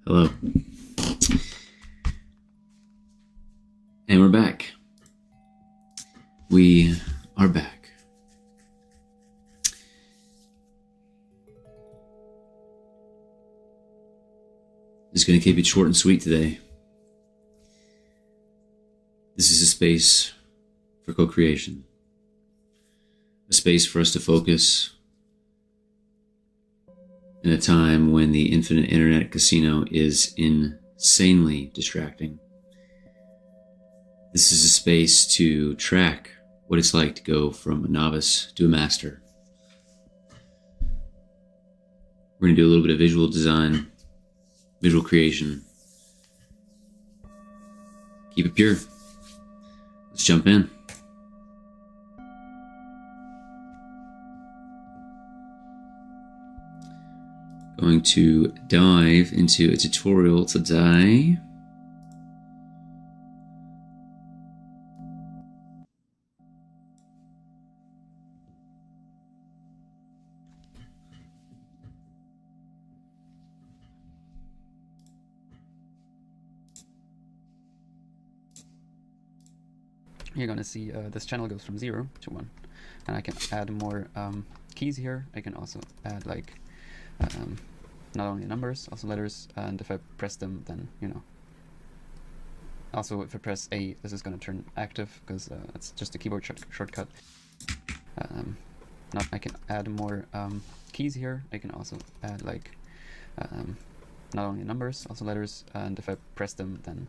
Hello. And we're back. We are back. Just going to keep it short and sweet today. This is a space for co-creation. A space for us to focus in a time when the infinite internet casino is insanely distracting. This is a space to track what it's like to go from a novice to a master. We're going to do a little bit of visual design, visual creation. Keep it pure. Let's jump in. Going to dive into a tutorial today. You're gonna see this channel goes from 0 to 1, and I can add more keys here. I can also add like not only numbers, also letters, and if I press them, then also if I press A, this is going to turn active because it's just a keyboard shortcut. I can add more keys here. I can also add like not only numbers, also letters, and if I press them, then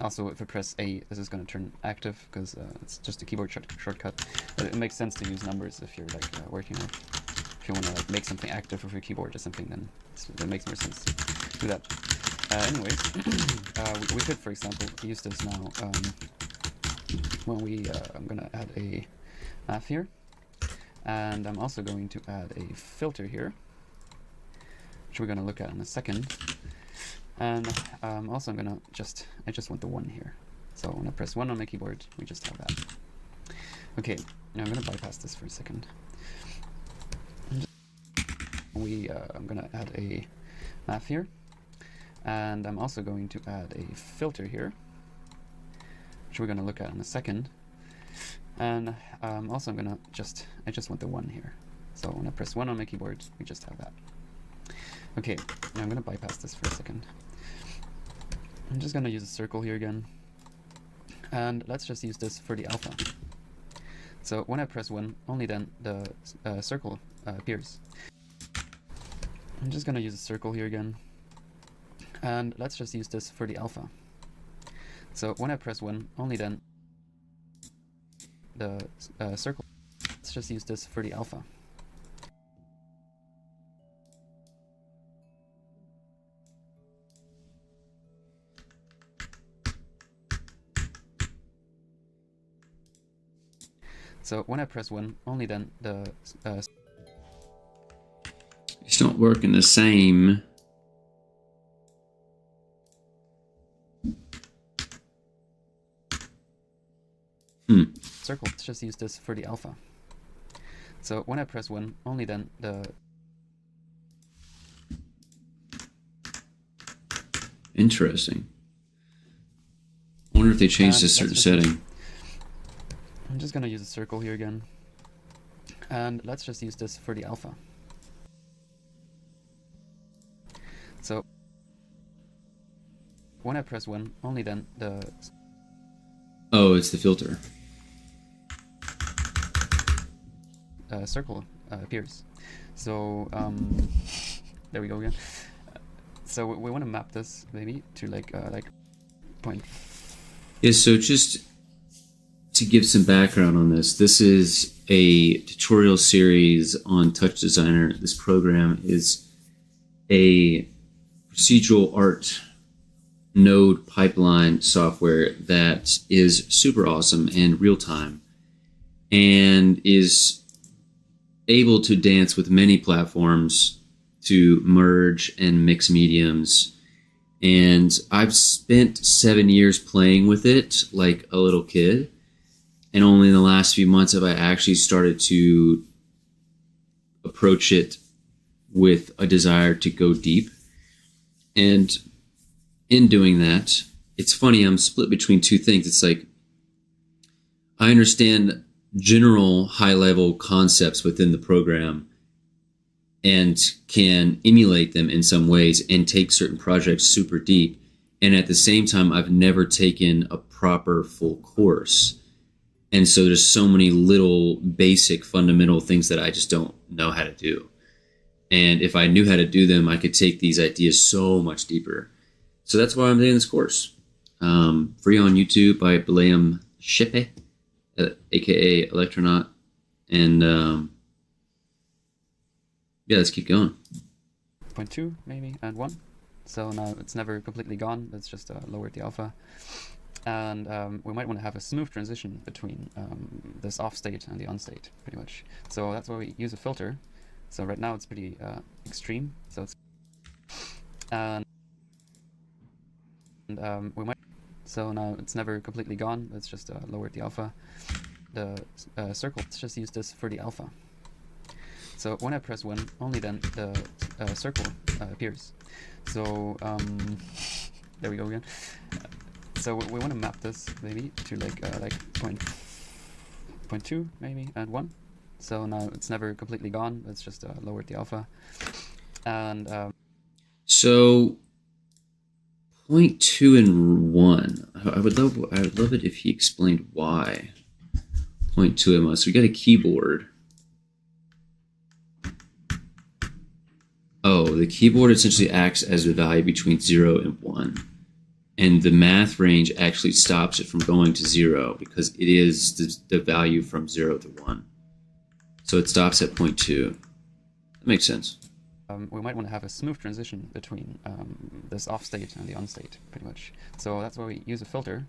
also if I press A, this is going to turn active because it's just a keyboard shortcut. But it makes sense to use numbers if you're like working on. If you want to like make something active with your keyboard or something, then it makes more sense to do that. Anyways, we could, for example, use this now when I'm gonna add a math here, and I'm also going to add a filter here, which we're gonna look at in a second. And also I just want the 1 here. So when I press 1 on my keyboard, we just have that. Okay, now I'm gonna bypass this for a second. I'm gonna add a math here, and I'm also going to add a filter here, which we're gonna look at in a second. And also I just want the 1 here. So when I press 1 on my keyboard, we just have that. Okay, now I'm gonna bypass this for a second. I'm just gonna use a circle here again, and let's just use this for the alpha. So when I press 1, only then the circle appears. I'm just gonna use a circle here again, and let's just use this for the alpha. So when I press 1, only then the circle. Let's just use this for the alpha. So when I press 1, only then the It's not working the same. circle. Let's just use this for the alpha. So when I press 1, only then the Interesting. I wonder if they changed a certain setting. I'm just gonna use a circle here again, and let's just use this for the alpha. So when I press 1, only then the Oh, it's the filter. circle appears. So there we go again. So we want to map this maybe to like point. Yeah, so just to give some background on this, this is a tutorial series on Touch Designer. This program is a procedural art node pipeline software that is super awesome and real time and is able to dance with many platforms to merge and mix mediums. And I've spent 7 years playing with it like a little kid. And only in the last few months have I actually started to approach it with a desire to go deep. And in doing that, it's funny, I'm split between two things. It's like, I understand general high-level concepts within the program and can emulate them in some ways and take certain projects super deep. And at the same time, I've never taken a proper full course. And so there's so many little basic fundamental things that I just don't know how to do. And if I knew how to do them, I could take these ideas so much deeper. So that's why I'm doing this course. Free on YouTube by Balaam Shepe, aka Electronaut. And yeah, let's keep going. 0.2 maybe and 1. So now it's never completely gone, it's just lowered the alpha. And we might want to have a smooth transition between this off state and the on state, pretty much. So that's why we use a filter. So right now it's pretty extreme. So it's and we might. So now it's never completely gone. It's just lowered the alpha. The circle. Let's just use this for the alpha. So when I press 1, only then the circle appears. So there we go again. So we want to map this maybe to like 0.2 maybe and 1. So now it's never completely gone. It's just lowered the alpha. And so 0.2 and 1. I would love it if he explained why 0.2 and 1. So we got a keyboard. Oh, the keyboard essentially acts as the value between 0 and 1. And the math range actually stops it from going to 0 because it is the value from 0 to 1. So it stops at 0.2. That makes sense. We might want to have a smooth transition between this off state and the on state, pretty much. So that's why we use a filter.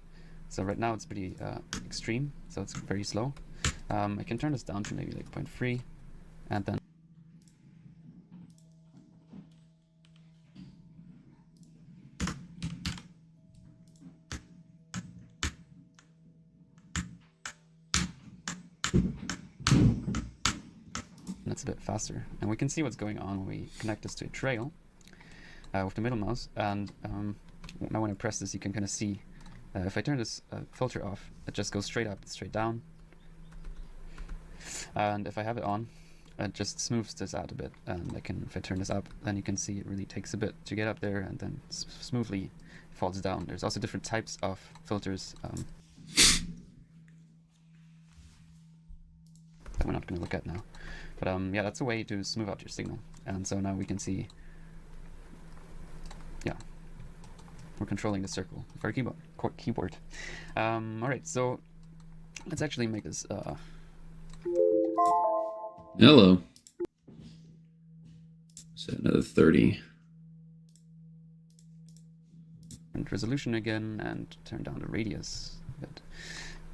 So right now it's pretty extreme, so it's very slow. I can turn this down to maybe like 0.3, and then that's a bit faster. And we can see what's going on when we connect this to a trail with the middle mouse. And now when I press this, you can kind of see if I turn this filter off, it just goes straight up, straight down. And if I have it on, it just smooths this out a bit. And if I turn this up, then you can see it really takes a bit to get up there and then smoothly falls down. There's also different types of filters that we're not going to look at now. But yeah, that's a way to smooth out your signal. And so now we can see, yeah, we're controlling the circle with our keyboard. All right, so let's actually make this. Hello. So another 30. And resolution again, and turn down the radius a bit.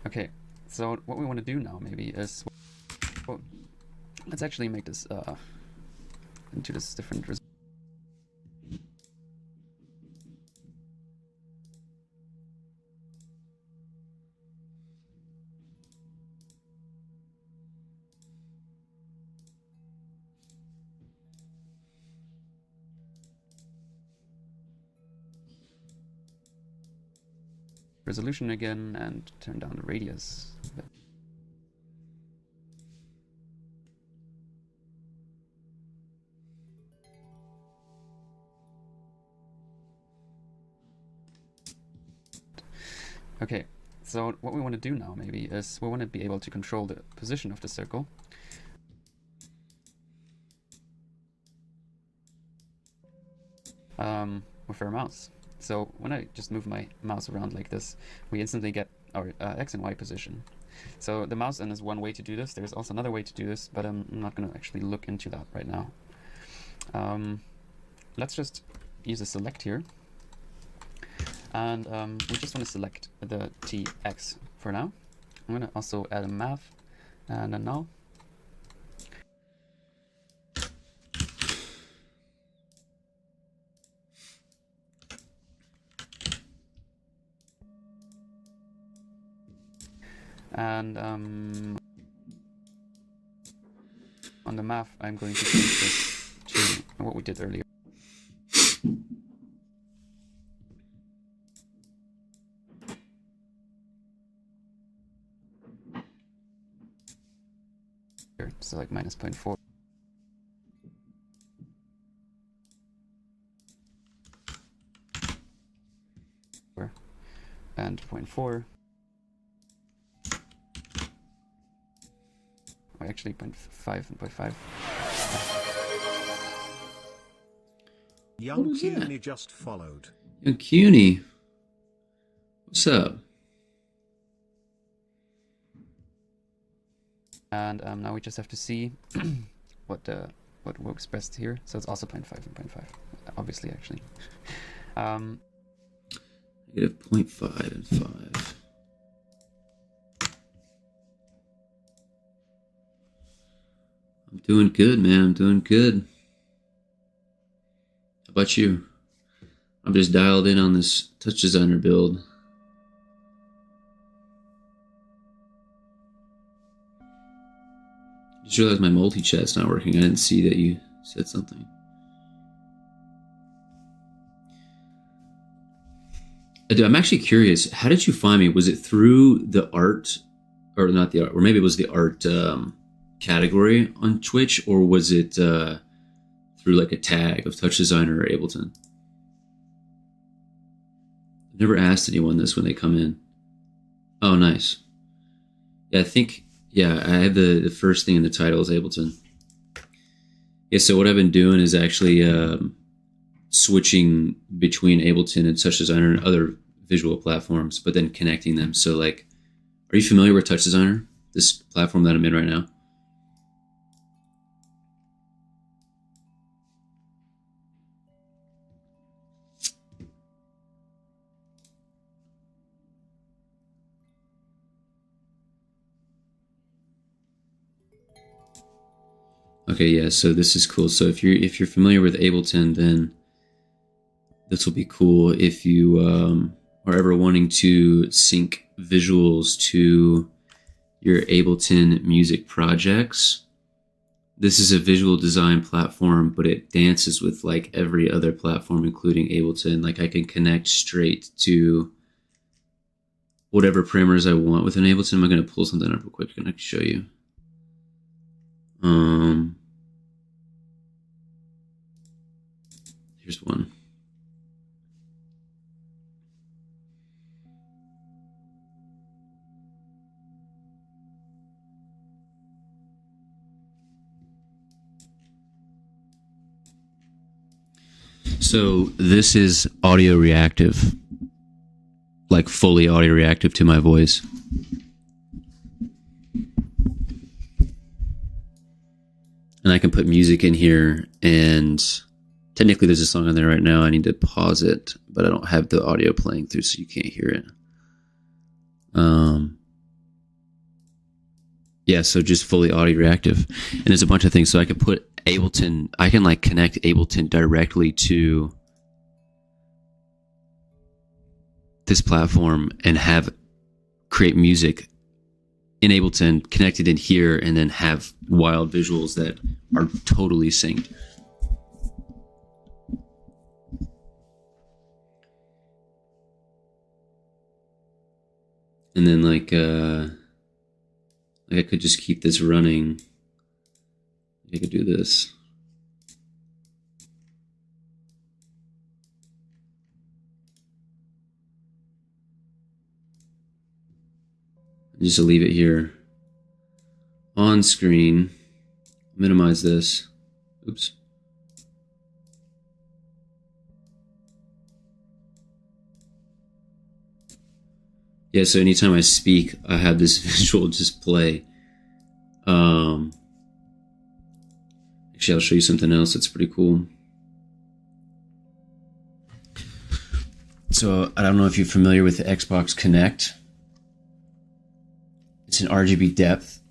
Okay, so what we want to do now maybe is, well, let's actually make this into this different resolution again, and turn down the radius a bit. Okay, so what we want to do now maybe is we want to be able to control the position of the circle. With our mouse. So when I just move my mouse around like this, we instantly get our X and Y position. So the mouse is one way to do this. There's also another way to do this, but I'm not going to actually look into that right now. Let's just use a select here. And we just want to select the TX for now. I'm going to also add a math and a null. And on the map, I'm going to change this to what we did earlier. here, so like minus 0.4. And 0.4. Or actually 0.5 and 0.5. Young CUNY just followed. Young CUNY, what's up? And now we just have to see what works best here. So it's also 0.5 and 0.5, obviously, actually. Negative 0.5 and 5. I'm doing good, man. I'm doing good. How about you? I'm just dialed in on this Touch Designer build. Just realized my multi-chat's not working. I didn't see that you said something. I'm actually curious. How did you find me? Was it through the art, or not the art, or maybe it was the art category on Twitch, or was it through like a tag of Touch Designer or Ableton? I've never asked anyone this when they come in. Oh, nice. Yeah, I think, yeah, I have the first thing in the title is Ableton. Yeah, so what I've been doing is actually switching between Ableton and Touch Designer and other visual platforms, but then connecting them. So like, are you familiar with Touch Designer, this platform that I'm in right now? Okay, yeah, so this is cool. So if you're familiar with Ableton, then this will be cool. If you are ever wanting to sync visuals to your Ableton music projects, this is a visual design platform, but it dances with like every other platform, including Ableton. Like I can connect straight to whatever parameters I want with an Ableton. I'm going to pull something up real quick and I can show you. Here's one. So this is audio reactive, like fully audio reactive to my voice. And I can put music in here, and technically there's a song on there right now. I need to pause it, but I don't have the audio playing through, so you can't hear it. Yeah, so just fully audio reactive. And there's a bunch of things. So I can put Ableton, I can like connect Ableton directly to this platform and create music in Ableton connected in here, and then have wild visuals that are totally synced. And then like I could just keep this running. I could do this. Just to leave it here on screen. Minimize this. Oops. Yeah, so anytime I speak, I have this visual just play. Actually, I'll show you something else that's pretty cool. So I don't know if you're familiar with the Xbox Connect. It's an RGB depth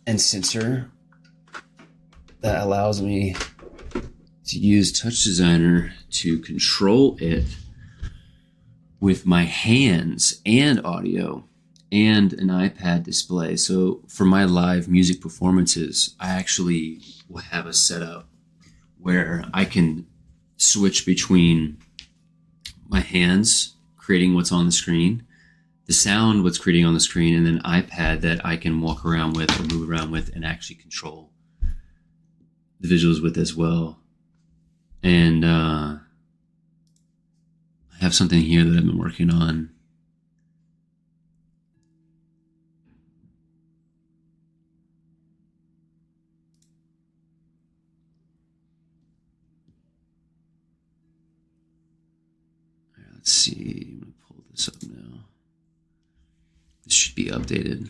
and sensor that allows me to use Touch Designer to control it with my hands and audio and an iPad display. So for my live music performances, I actually will have a setup where I can switch between my hands creating what's on the screen, the sound, what's creating on the screen, and then an iPad that I can walk around with or move around with and actually control the visuals with as well. And I have something here that I've been working on. Let's see, I'm going to pull this up now. This should be updated.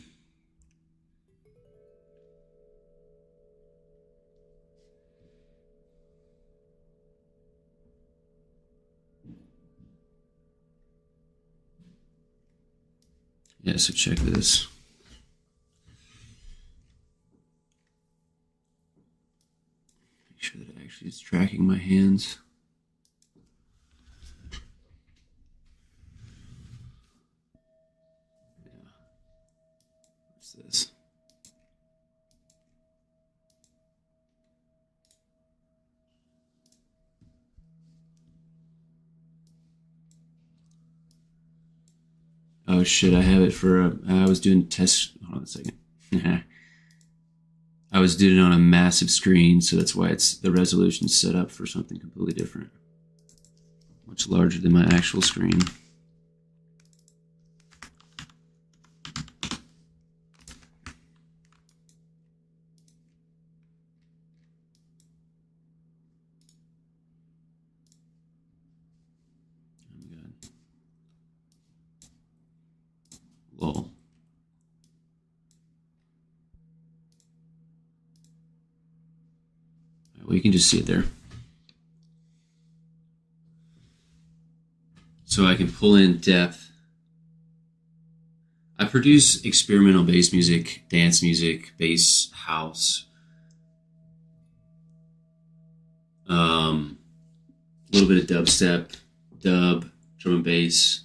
Yeah, so check this. Make sure that it actually is tracking my hands. This. Oh shit, I have it for I was doing test. Hold on a second. I was doing it on a massive screen, so that's why it's the resolution set up for something completely different. Much larger than my actual screen. Lol. Well, you can just see it there. So I can pull in depth. I produce experimental bass music, dance music, bass, house. A little bit of dubstep, dub, drum and bass.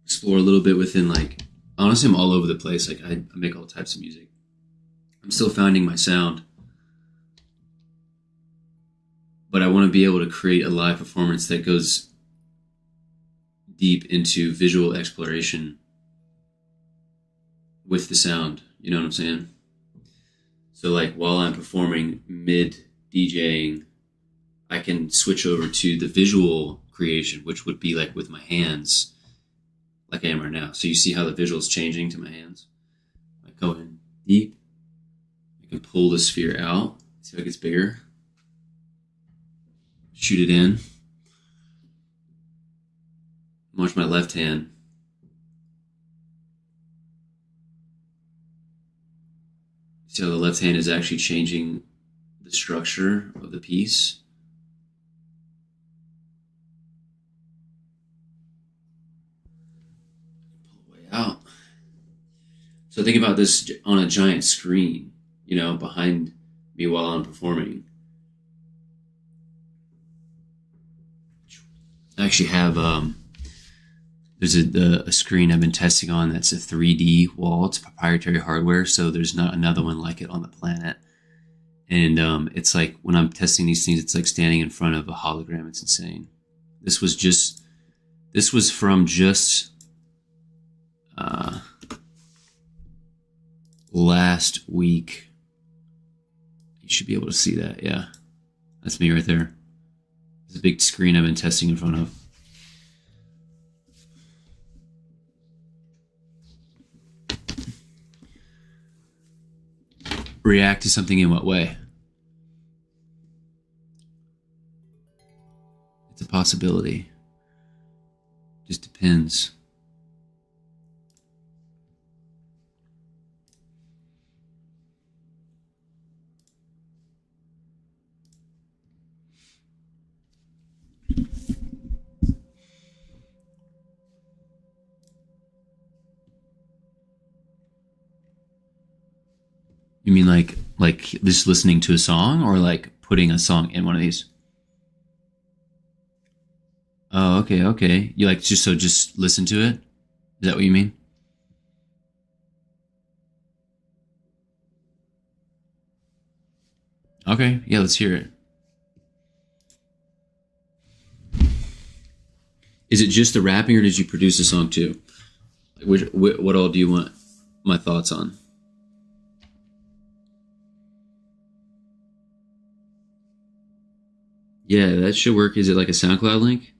Explore a little bit within, like, honestly, I'm all over the place. Like, I make all types of music. I'm still finding my sound. But I want to be able to create a live performance that goes deep into visual exploration with the sound. You know what I'm saying? So, like, while I'm performing mid DJing, I can switch over to the visual creation, which would be like with my hands, like I am right now. So you see how the visual is changing to my hands? I go in deep. I can pull the sphere out. See how it gets bigger? Shoot it in. Watch my left hand. See how the left hand is actually changing the structure of the piece? Out. So think about this on a giant screen, you know, behind me while I'm performing. I actually have there's a screen I've been testing on that's a 3D wall. It's proprietary hardware, so there's not another one like it on the planet. And it's like when I'm testing these things, it's like standing in front of a hologram. It's insane. This was from just last week. You should be able to see that. Yeah, that's me right there. There's a big screen I've been testing in front of. React to something in what way? It's a possibility. Just depends. You mean like just listening to a song, or like putting a song in one of these? Oh, okay. You like just listen to it? Is that what you mean? Okay, yeah, let's hear it. Is it just the rapping, or did you produce a song too? What all do you want my thoughts on? Yeah, that should work. Is it like a SoundCloud link?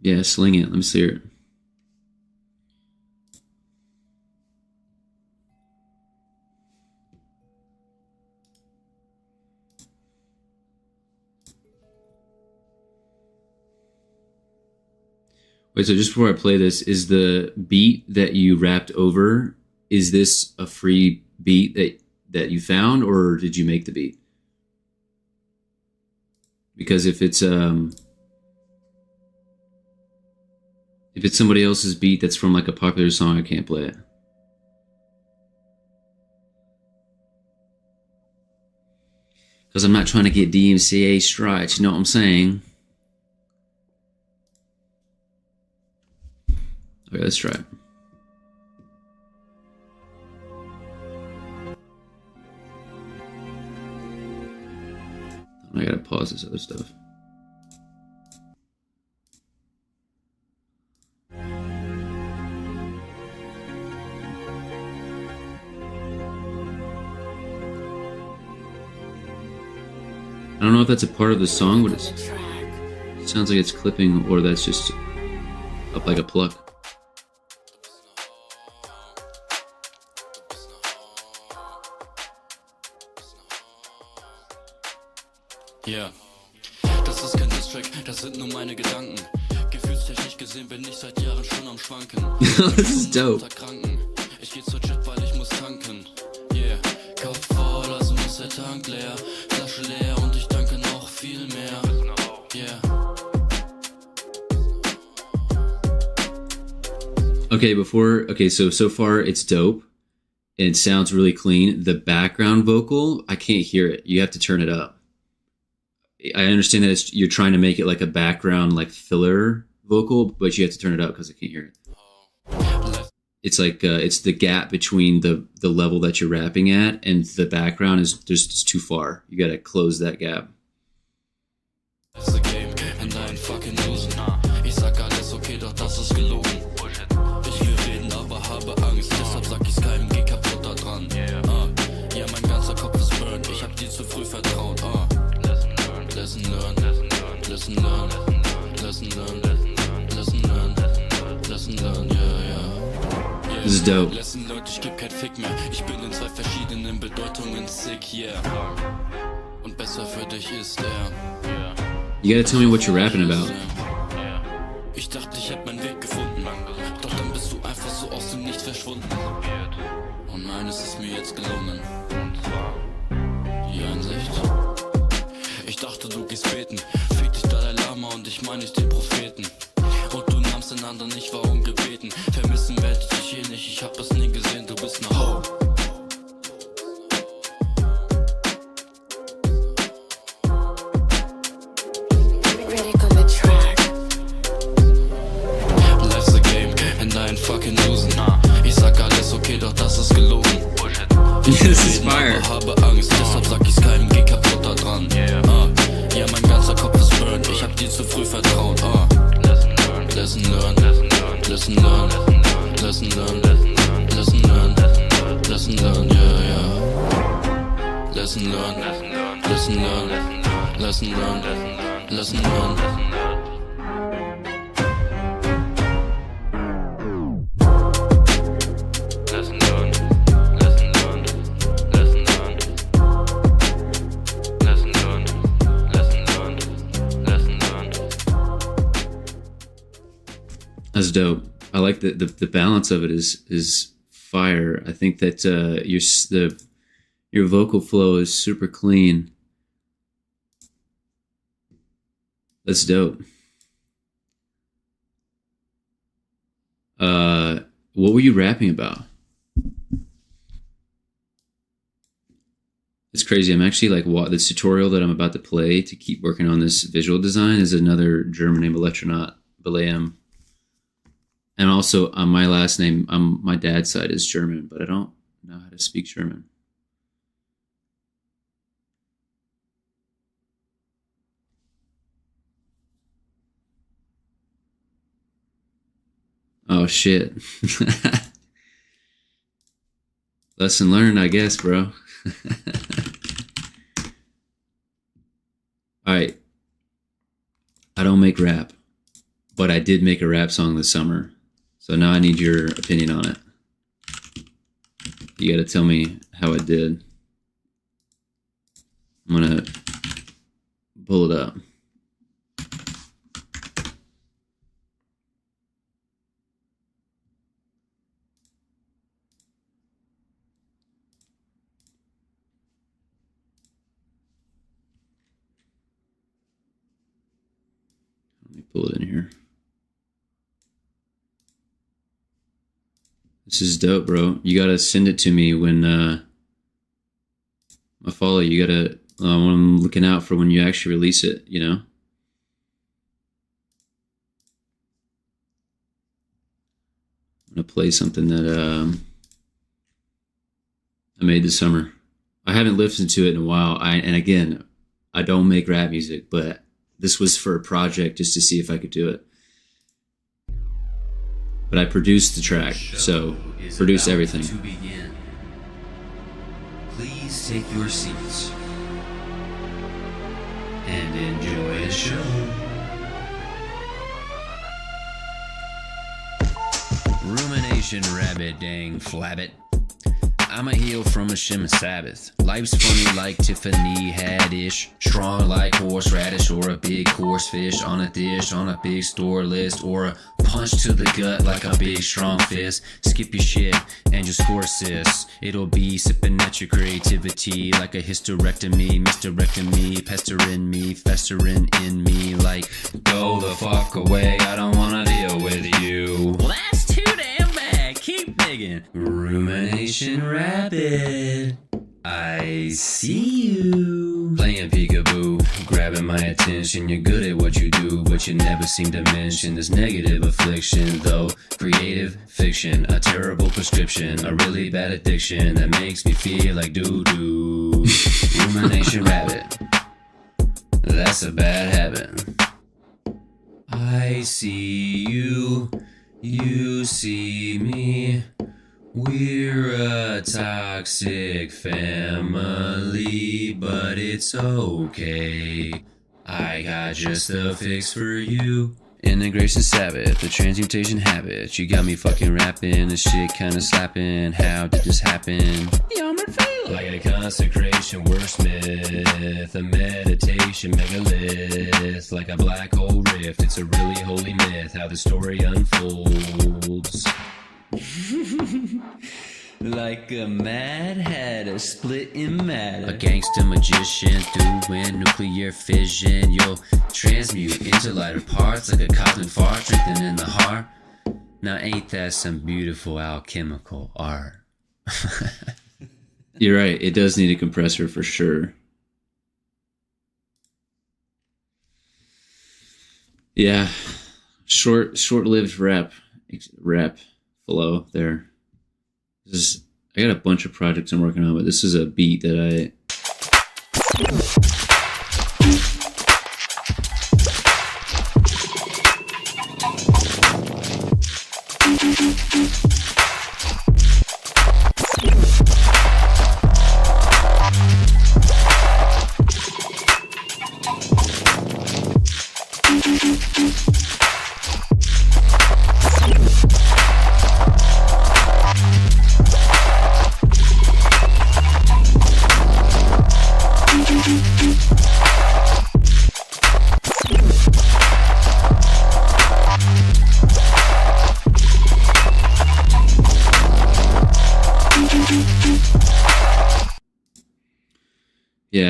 Yeah, sling it. Let me see it. Wait, so just before I play this, is the beat that you rapped over, is this a free beat that you found, or did you make the beat? Because if it's somebody else's beat that's from like a popular song, I can't play it. Because I'm not trying to get DMCA strikes, you know what I'm saying? Okay, let's try it. I gotta pause this other stuff. I don't know if that's a part of the song, but it sounds like it's clipping, or that's just up like a pluck. Ja, das ist kein Distrack, das sind nur meine Gedanken. Gefühlstechnisch gesehen bin ich seit Jahren schon am Schwanken. This is dope. Ich geh zur Jet, weil ich muss tanken. Yeah, Kopf voll, also muss der Tank leer. Flasche leer und ich danke noch viel mehr. Yeah. Okay, so far it's dope. And it sounds really clean. The background vocal, I can't hear it. You have to turn it up. I understand that you're trying to make it like a background, like filler vocal, but you have to turn it up because I can't hear it. It's like it's the gap between the level that you're rapping at and the background is just too far. You got to close that gap. Ich sag alles okay, doch das ist gelogen. Ich will reden, aber habe Angst, deshalb sag ich's keinem, geh kaputt da dran. Ja, mein ganzer Kopf ist burnt, ich hab dir zu früh vertraut. Lesson learn, lesson learn, lesson learn, lesson learn, lesson learn, yeah. This is dope. Lesson learned, ich geb kein Fick mehr. Ich bin in zwei verschiedenen Bedeutungen sick, yeah. Und besser für dich ist er. You gotta tell me what you're rapping about. Ich dachte, ich hab meinen Weg gefunden. Doch dann bist du einfach so aus dem Nichts verschwunden. Und eines ist mir jetzt gelungen. Die Einsicht. Ich dachte, du gehst beten. Fick dich Dalai Lama und ich meine nicht den Propheten. Und du nahmst den anderen nicht, warum gebeten. Vermissen werde ich dich hier nicht, ich hab es nie gesehen, du bist eine Ho. Life's a game and I ain't fucking losing. Ich sag alles okay, doch das ist gelogen. This is fire. Habe Angst, deshalb sag ich's keinem, geh kaputt da dran. Ja, mein ganzer Kopf ist burnt, ich hab dir zu früh vertraut. Lesson learn, lesson learn, lesson learn, lesson learn, lesson learn, yeah. Lesson learn, lesson learn, lesson learn, lesson learn. That's dope. I like the balance of it is fire. I think that your vocal flow is super clean. That's dope. What were you rapping about? It's crazy. I'm actually like this tutorial that I'm about to play to keep working on this visual design is another German named Electronaut Baleam. And also, my last name, my dad's side is German, but I don't know how to speak German. Oh, shit. Lesson learned, I guess, bro. Alright. I don't make rap, but I did make a rap song this summer. So now I need your opinion on it. You gotta tell me how it did. I'm gonna pull it up. Let me pull it in here. This is dope, bro. You gotta send it to me when I follow you. Gotta when I'm looking out for when you actually release it, you know? I'm gonna play something that I made this summer. I haven't listened to it in a while. And again, I don't make rap music, but this was for a project just to see if I could do it. But I produced the track, so produced everything. To begin. Please take your seats and enjoy the show. Rumination rabbit dang flabbit. I'm a heel from a shimmer Sabbath. Life's funny like Tiffany Haddish. Strong like horseradish or a big horse fish on a dish on a big store list. Or a punch to the gut like a big strong fist. Skip your shit and just score assists. It'll be sipping at your creativity like a hysterectomy. Mysterectomy, pestering me, festering in me. Like, go the fuck away, I don't wanna deal with you. Well, that's too damn bad, keep digging. Rumination rabbit, I see you. Playing peekaboo, grabbing my attention. You're good at what you do, but you never seem to mention this negative affliction. Though creative fiction, a terrible prescription, a really bad addiction that makes me feel like doo-doo. Rumination rabbit, that's a bad habit. I see you, you see me. We're a toxic family, but it's okay. I got just the fix for you. Integration Sabbath, the transmutation habit. You got me fucking rapping, this shit kinda slapping. How did this happen? Yo, I'm failing. Like a consecration wordsmith, a meditation megalith. Like a black hole rift, it's a really holy myth. How the story unfolds. Like a mad hatter split in matter. A gangster magician doing nuclear fission. You'll transmute into lighter parts like a cosmic fart drifting in the heart. Now ain't that some beautiful alchemical art? You're right, it does need a compressor for sure. Yeah, short-lived rap flow there. I got a bunch of projects I'm working on, but this is a beat that I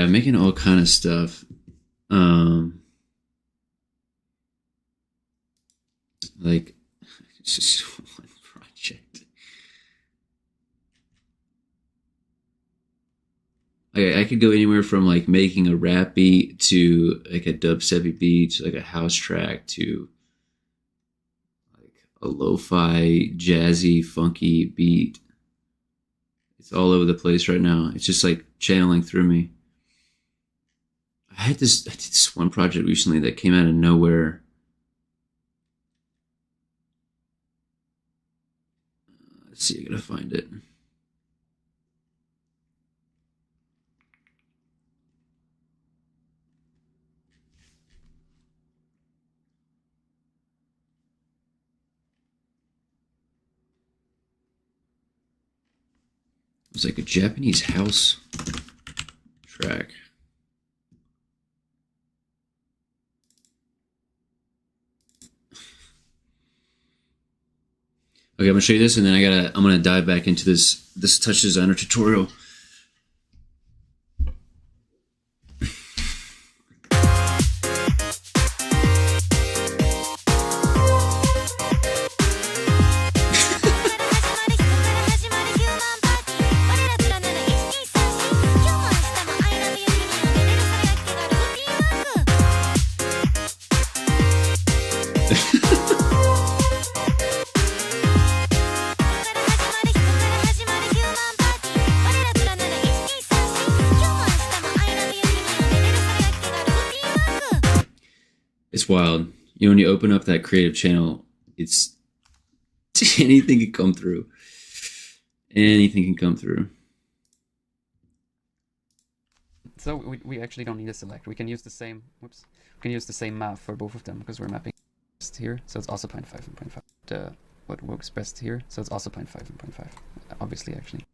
making all kind of stuff. Like it's just one project. I could go anywhere from like making a rap beat to like a dubstep beat to like a house track to like a lo-fi, jazzy, funky beat. It's all over the place right now. It's just like channeling through me. I did this one project recently that came out of nowhere. Let's see, I gotta find it. It was like a Japanese house track. Okay, I'm gonna show you this, and then I'm gonna dive back into this Touch Designer tutorial. It's wild. You know, when you open up that creative channel, it's anything can come through. Anything can come through. So we actually don't need a select. We can use the same. Whoops. We can use the same map for both of them because we're mapping here. So it's also 0.5 and 0.5. What works best here. So it's also 0.5 and 0.5. Obviously, actually.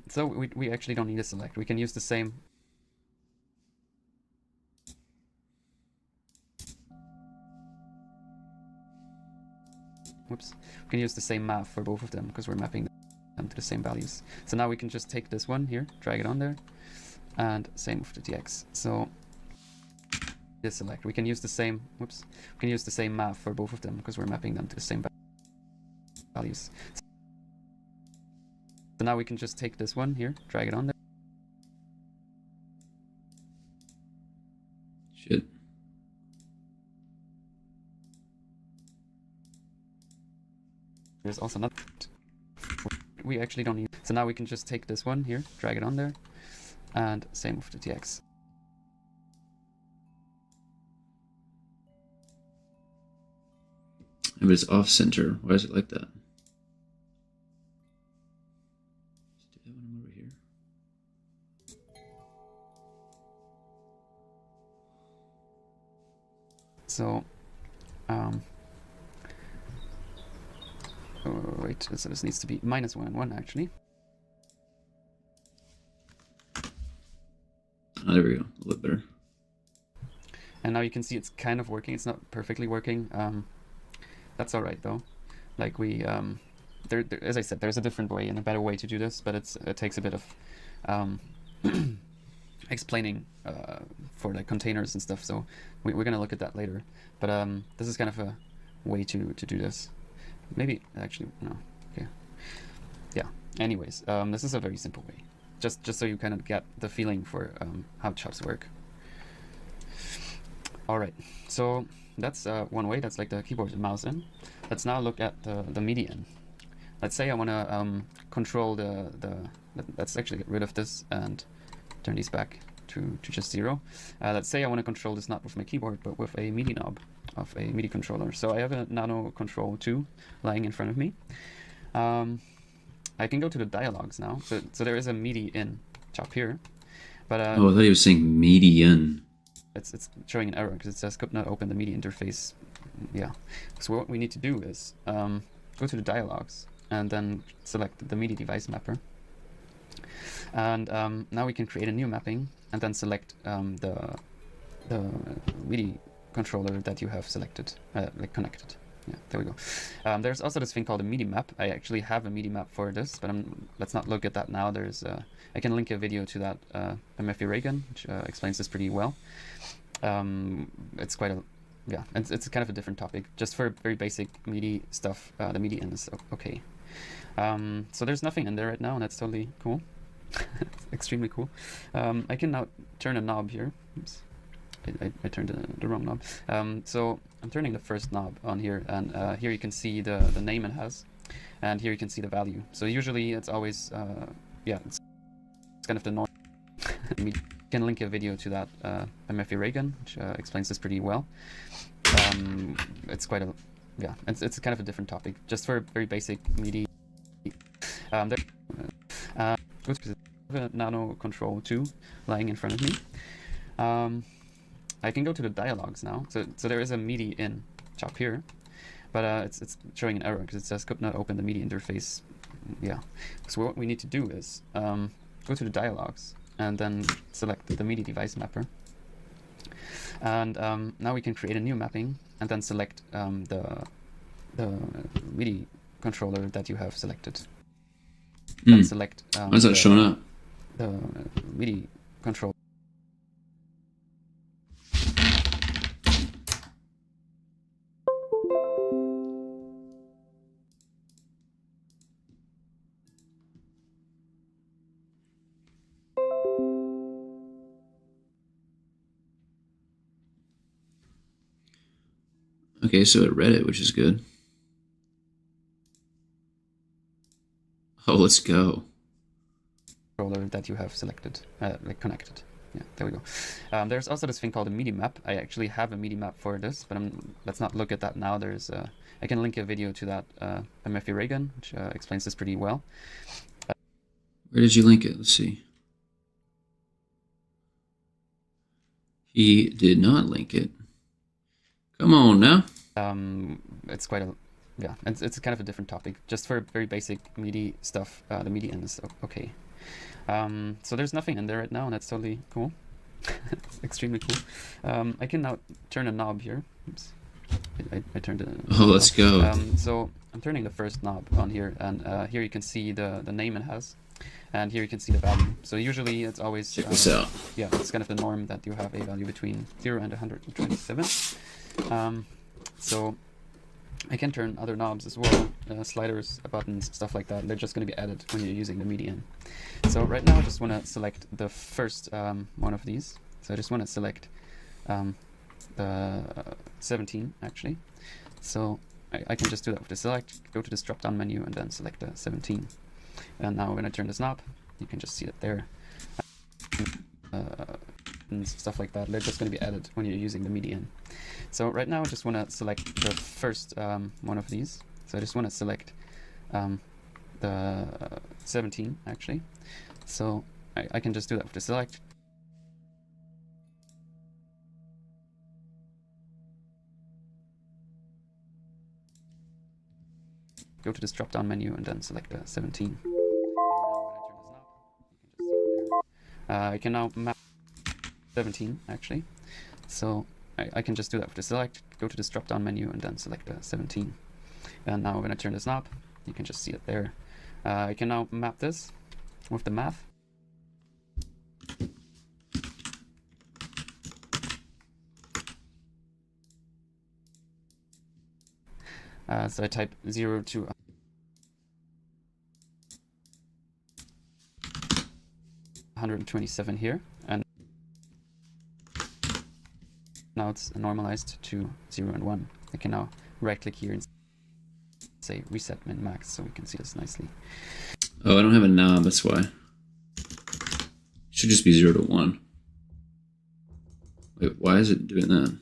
So we actually don't need a select. We can use the same. Whoops. We can use the same map for both of them because we're mapping them to the same values. So now we can just take this one here, drag it on there, and same with the TX. So this select. We can use the same. Whoops. We can use the same map for both of them because we're mapping them to the same values. So now we can just take this one here, drag it on there. Shit. There's also not. We actually don't need. So now we can just take this one here, drag it on there, and same with the TX. But it's off center. Why is it like that? So, wait, so this needs to be -1 and 1 actually. Oh, there we go, a little better. And now you can see it's kind of working. It's not perfectly working. That's all right though. Like we, there, as I said, there's a different way and a better way to do this, but it takes a bit of explaining for like containers and stuff, so we're gonna look at that later. But this is kind of a way to do this. Maybe actually no. Okay. Yeah. Anyways, this is a very simple way, just so you kind of get the feeling for how chops work. All right. So that's one way. That's like the keyboard and mouse in. Let's now look at the MIDI in. Let's say I want to control let's actually get rid of this and turn these back to just 0. Let's say I want to control this not with my keyboard but with a MIDI knob of a MIDI controller. So I have a Nano Control 2 lying in front of me. I can go to the dialogues now. So there is a MIDI in chop here, but oh, I thought he was saying median. It's showing an error because it says could not open the MIDI interface. Yeah. So what we need to do is go to the dialogues and then select the MIDI device mapper. And now we can create a new mapping and then select the MIDI controller that you have selected, like connected. Yeah, there we go. There's also this thing called a MIDI map. I actually have a MIDI map for this, but let's not look at that now. There's I can link a video to that by Matthew Reagan, which explains this pretty well. It's quite a yeah, it's kind of a different topic. Just for very basic MIDI stuff, the MIDI in is okay. So there's nothing in there right now, and that's totally cool. It's extremely cool. I can now turn a knob here. Oops. I turned the wrong knob. So I'm turning the first knob on here, and here you can see the name it has, and here you can see the value. So usually it's always, yeah, it's kind of the norm. We can link a video to that by Matthew Reagan, which explains this pretty well. It's quite a, yeah, it's kind of a different topic. Just for very basic MIDI. There, a Nano Control 2 lying in front of me. I can go to the dialogues now. So there is a MIDI in chop here, but it's showing an error because it says could not open the MIDI interface. Yeah. So what we need to do is go to the dialogues and then select the MIDI device mapper. And now we can create a new mapping and then select the MIDI controller that you have selected. Then select. Why is that showing up? The MIDI controller. Okay, so it read it, which is good. Oh, let's go. Controller that you have selected, like connected. Yeah, there we go. There's also this thing called a MIDI map. I actually have a MIDI map for this, but let's not look at that now. There's I can link a video to that by Matthew Reagan, which explains this pretty well. Where did you link it? Let's see. He did not link it. Come on now. It's quite a, yeah, it's kind of a different topic. Just for very basic MIDI stuff, the MIDI in is okay. So there's nothing in there right now, and that's totally cool. It's extremely cool. I can now turn a knob here. Oops. I turned it. Oh, let's go. So I'm turning the first knob on here, and here you can see the name it has, and here you can see the value. So usually it's always, check this out. yeah, it's kind of the norm that you have a value between 0 and 127. So I can turn other knobs as well, sliders, buttons, stuff like that. They're just going to be added when you're using the MIDI in. So right now I just want to select the first one of these. So I just want to select the 17 actually. So I can just do that with the select, go to this drop down menu and then select the 17. And now when I turn this knob, you can just see it there. And stuff like that, they're just going to be added when you're using the MIDI in. So right now I just want to select the first one of these. So I just want to select the 17 actually. So I can just do that with the select. Go to this drop down menu and then select the 17. I can now map 17 actually. So I can just do that with the select, go to this drop down menu and then select the 17. And now when I turn this knob, you can just see it there. I can now map this with the math. So I type 0 to 127 here, and now it's normalized to 0 and 1. I can now right click here and say reset min max so we can see this nicely. Oh, I don't have a knob, that's why. Should just be 0 to 1. Wait, why is it doing that?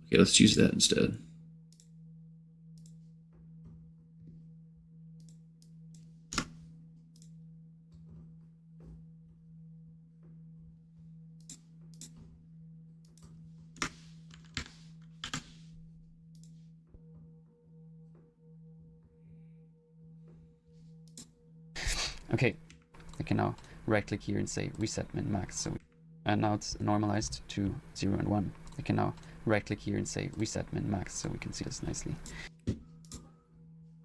Okay, let's use that instead. Okay, I can now right click here and say reset min max so and now it's normalized to 0 and 1. I can now right click here and say reset min max so we can see this nicely.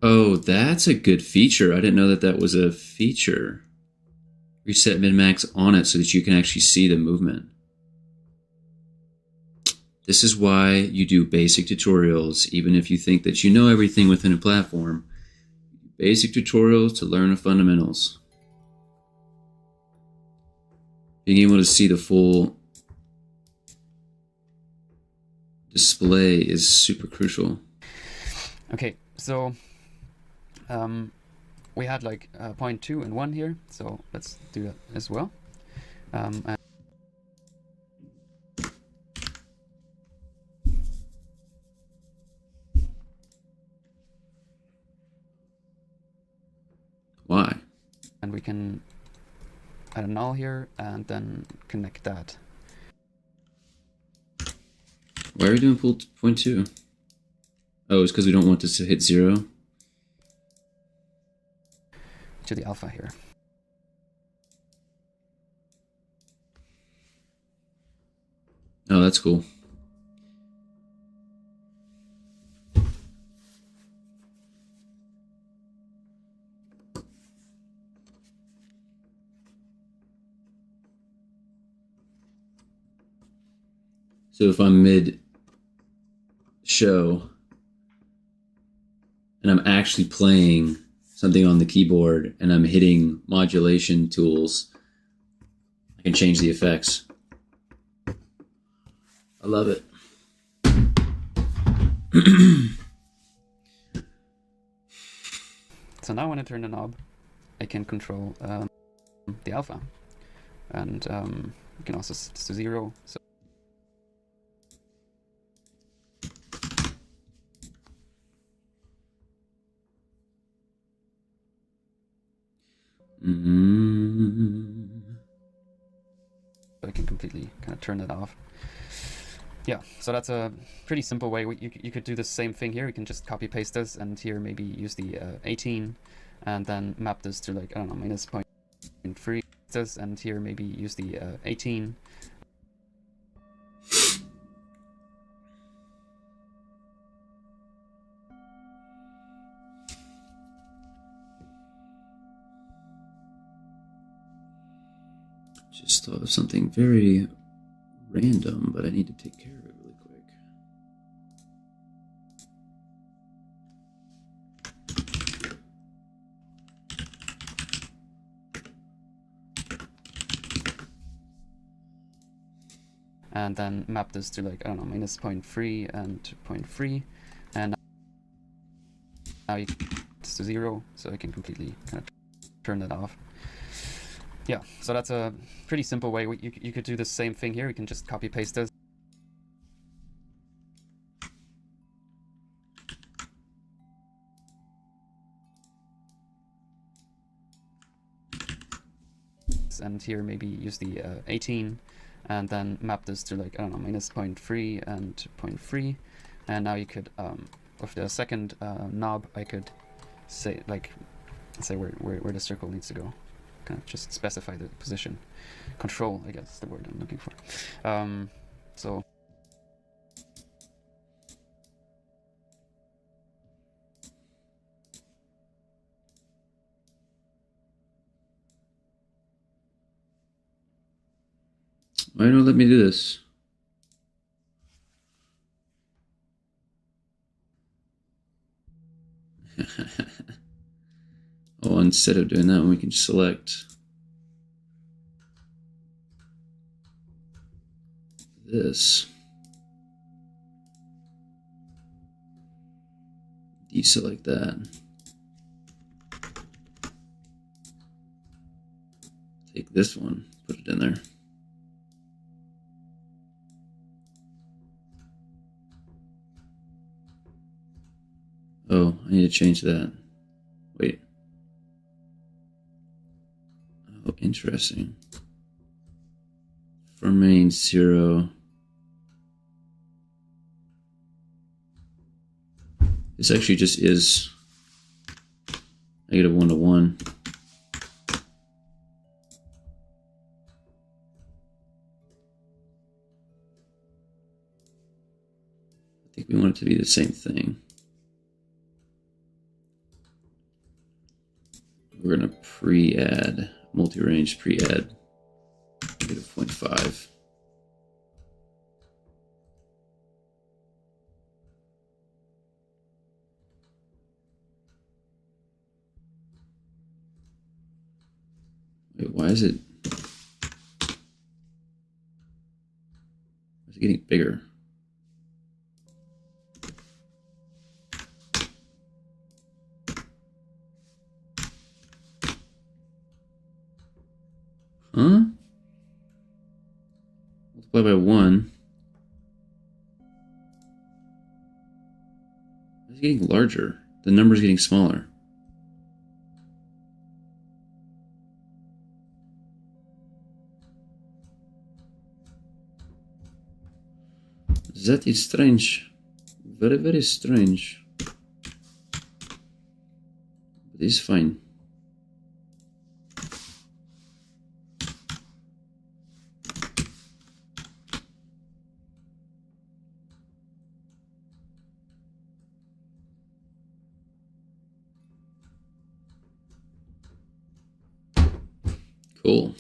Oh, that's a good feature. I didn't know that that was a feature. Reset min-max on it so that you can actually see the movement. This is why you do basic tutorials, even if you think that you know everything within a platform. Basic tutorials to learn the fundamentals. Being able to see the full display is super crucial. Okay, so we had like 0.2 and 1 here, so let's do that as well. And Why? and we can add a null here and then connect that. Why are we doing full 0.2? Oh, it's because we don't want this to hit 0. To the alpha here. Oh, that's cool. So if I'm mid-show and I'm actually playing something on the keyboard and I'm hitting modulation tools, I can change the effects. I love it. So now when I turn the knob, I can control the alpha, and you can also set this to 0. So I can completely kind of turn that off. Yeah, so that's a pretty simple way. You could do the same thing here. You can just copy paste this, and here maybe use the 18, and then map this to like, I don't know, minus 0.3, this, and here maybe use the 18. Just thought of something very random, but I need to take care of it really quick. And then map this to like, I don't know, minus 0.3 and 0.3, and now you can this to 0, so I can completely kind of turn that off. Yeah, so that's a pretty simple way. You could do the same thing here. You can just copy paste this. And here maybe use the 18, and then map this to like, I don't know, minus 0.3 and 0.3, and now you could with the second knob I could say where the circle needs to go. Kind of just specify the position. Control, I guess, is the word I'm looking for. So Why don't let me do this? Oh, instead of doing that, we can select this. Deselect that. Take this one, put it in there. Oh, I need to change that. Wait. Oh, interesting. From main 0. This actually just is -1 to 1. I think we want it to be the same thing. we're gonna pre-add, multi-range pre-add, -0.5. Wait, why is it getting bigger? Huh? Multiply by 1. It's getting larger. The number's getting smaller. That is strange. Very, very strange. But it's fine. Cool.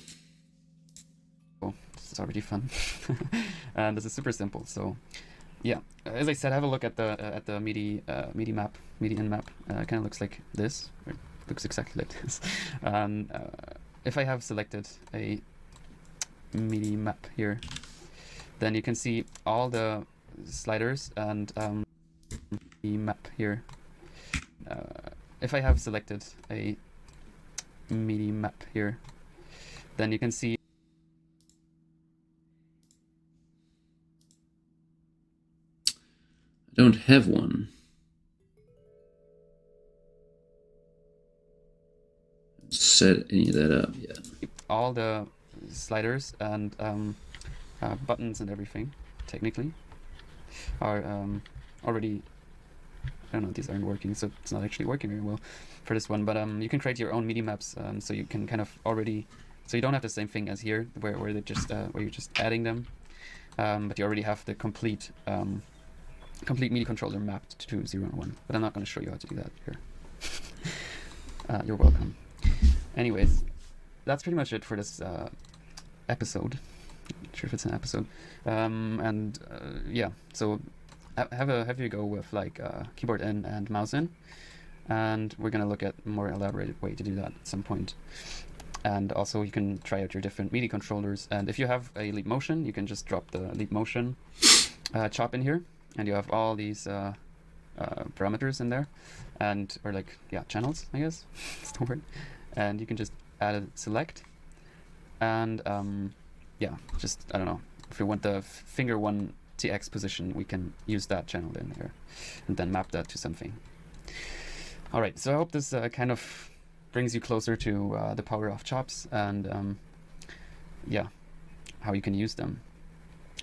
Cool. This is already fun. And this is super simple. So yeah, as I said, have a look at the MIDI map, MIDI in map. Kind of looks like this. Or looks exactly like this. If I have selected a MIDI map here, then you can see all the sliders and the map here. If I have selected a MIDI map here, then you can see I don't have one. Set any of that up yet. all the sliders and buttons and everything, technically, are already. I don't know, these aren't working, so it's not actually working very well for this one, but you can create your own MIDI maps, so you can kind of already, so you don't have the same thing as here, where they just where you're just adding them, but you already have the complete MIDI controller mapped to 0 and 1. But I'm not going to show you how to do that here. You're welcome. Anyways, that's pretty much it for this episode. Not sure if it's an episode. Yeah, so have you go with like keyboard in and mouse in, and we're gonna look at a more elaborated way to do that at some point. And also you can try out your different MIDI controllers, and if you have a Leap Motion, you can just drop the Leap Motion chop in here, and you have all these parameters in there, and or like channels, I guess that's the word, and you can just add a select, and just I don't know, if you want the finger 1 TX position, we can use that channel in there and then map that to something. All right, so I hope this kind of brings you closer to the power of chops and how you can use them.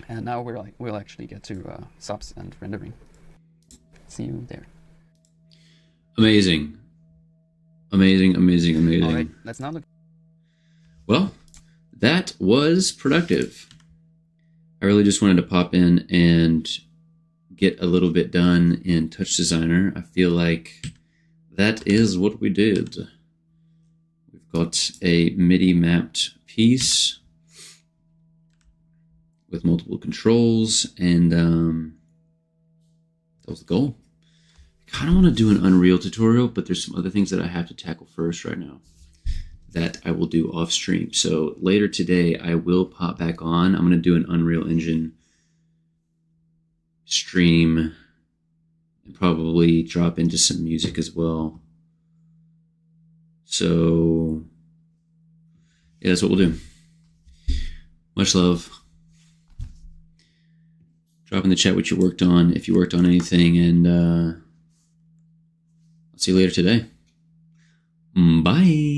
And now we'll actually get to stops and rendering. See you there. Amazing. Amazing, amazing, amazing. All right, let's now look. Well, that was productive. I really just wanted to pop in and get a little bit done in Touch Designer. I feel like that is what we did. We've got a MIDI mapped piece with multiple controls, and that was the goal. I kind of want to do an Unreal tutorial, but there's some other things that I have to tackle first right now that I will do off stream. So later today, I will pop back on. I'm going to do an Unreal Engine stream and probably drop into some music as well. So yeah, that's what we'll do. Much love. Drop in the chat what you worked on, if you worked on anything, and I'll see you later today. Bye.